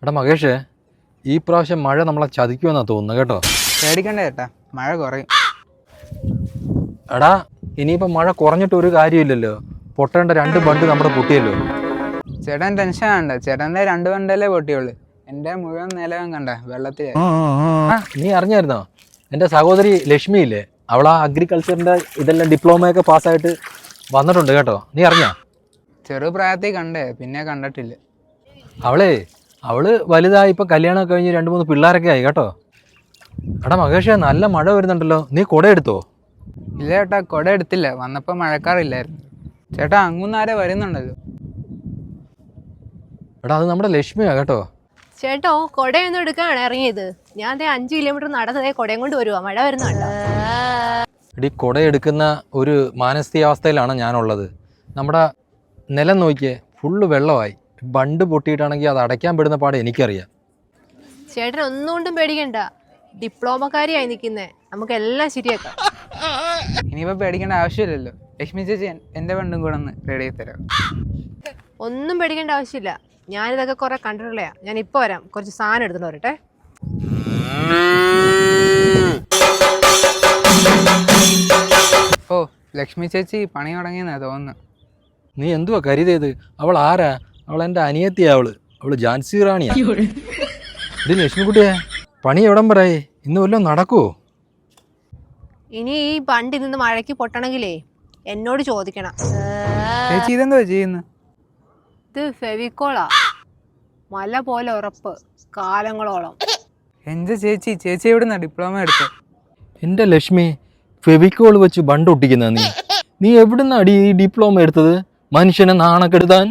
എടാ മകേഷേ, ഈ പ്രാവശ്യം മഴ നമ്മളെ ചതിക്കുമെന്നാ തോന്നുന്നു കേട്ടോ. പേടിക്കണ്ട ചേട്ടാ, മഴ കുറയും. എടാ ഇനിയിപ്പോൾ മഴ കുറഞ്ഞിട്ട് ഒരു കാര്യമില്ലല്ലോ. പൊട്ടേണ്ട 2 ബണ്ട് നമ്മുടെ പൊട്ടിയല്ലോ. ചേട്ടൻ ടെൻഷൻ ആണ്ട, ചേട്ടൻ്റെ 2 ബണ്ടല്ലേ പൊട്ടിയുള്ളു. എൻ്റെ മുഴുവൻ നിലവും കണ്ട വെള്ളത്തിൽ. നീ അറിഞ്ഞായിരുന്നോ? എൻ്റെ സഹോദരി ലക്ഷ്മി ഇല്ലേ, അവളാ അഗ്രികൾച്ചറിൻ്റെ ഇതെല്ലാം ഡിപ്ലോമയൊക്കെ പാസ്സായിട്ട് വന്നിട്ടുണ്ട് കേട്ടോ. നീ അറിഞ്ഞോ? ചെറുപ്രായത്തിൽ കണ്ടേ, പിന്നെ കണ്ടിട്ടില്ല. അവള് വലുതായി, ഇപ്പം കല്യാണമൊക്കെ കഴിഞ്ഞ് 2-3 പിള്ളേരൊക്കെ ആയി കേട്ടോ. എടാ മകേഷേ, നല്ല മഴ വരുന്നുണ്ടല്ലോ, നീ കുട എടുത്തോ? ഇല്ല ചേട്ടാ, കുട എടുത്തില്ല, വന്നപ്പോൾ മഴക്കാറില്ലായിരുന്നു. ചേട്ടാ അങ്ങുന്നാരെ വരുന്നുണ്ടല്ലോ. എടാ അത് നമ്മുടെ ലക്ഷ്മിയാ കേട്ടോ. ചേട്ടോ, കൊടയൊന്നും എടുക്കാണ് ഇറങ്ങിയത്. ഞാൻ 5 കിലോമീറ്റർ നടന്നതേ കൊടയും കൊണ്ട് വരുവാ, മഴ വരുന്നുണ്ടോ? എടി കുട എടുക്കുന്ന ഒരു മാനസികാവസ്ഥയിലാണ് ഞാനുള്ളത്. നമ്മുടെ നിലം നോക്കിയേ, ഫുള്ള് വെള്ളമായി. ബണ്ട് പൊട്ടിയിട്ടാണെങ്കിൽ അത് അടയ്ക്കാൻ പെടുന്ന പാടെ എനിക്കറിയാം. ചേട്ടൻ ഒന്നുകൊണ്ടും പേടിക്കണ്ട, ഡിപ്ലോമക്കാരിയായി നിൽക്കുന്നേ, നമുക്ക് എല്ലാം ശരിയാക്കാം. ഇനിയിപ്പോൾ പേടിക്കേണ്ട ആവശ്യമില്ലല്ലോ. ലക്ഷ്മി ചേച്ചി എൻ്റെ ബണ്ടും കൂടെ ഒന്ന് റെഡി ആയി തരാം. ഒന്നും പേടിക്കേണ്ട ആവശ്യമില്ല, ഞാനിതൊക്കെ കുറെ കണ്ടിട്ടുള്ളയാ. ഞാൻ ഇപ്പോൾ വരാം, കുറച്ച് സാധനം എടുത്തിട്ട് വരട്ടെ. ഓ, ലക്ഷ്മി ചേച്ചി പണി തുടങ്ങിയെന്നാ തോന്നുന്നു. നീ എന്തുവാ കരുതിയത്? അവൾ ആരാ? അവൾ എൻ്റെ അനിയത്തിയാ. അവള് ജാൻസി റാണിയാ. ഇത് ലക്ഷ്മിക്കുട്ടിയെ, പണി എവിടം പറയേ? ഇന്ന് വല്ലതും നടക്കുവോ? ഇനി ഈ ബണ്ട് നിന്ന് മഴയ്ക്ക് പൊട്ടണമെങ്കിലേ എന്നോട് ചോദിക്കണം. ചേച്ചി ഇതെന്തോ ചെയ്യുന്നു? ഇത് ഫെവിക്കോളാ, മല പോലെ ഉറപ്പ്, കാലങ്ങളോളം. എൻ്റെ ചേച്ചി എവിടുന്നാ ഡിപ്ലോമ എടുത്തത്? എൻ്റെ ലക്ഷ്മി, ഫെവിക്കോൾ വെച്ച് ബണ്ട് ഒട്ടിക്കുന്ന നീ എവിടുന്നാടി ഈ ഡിപ്ലോമ എടുത്തത്? മനുഷ്യനെ നാണക്കെടുത്താൻ.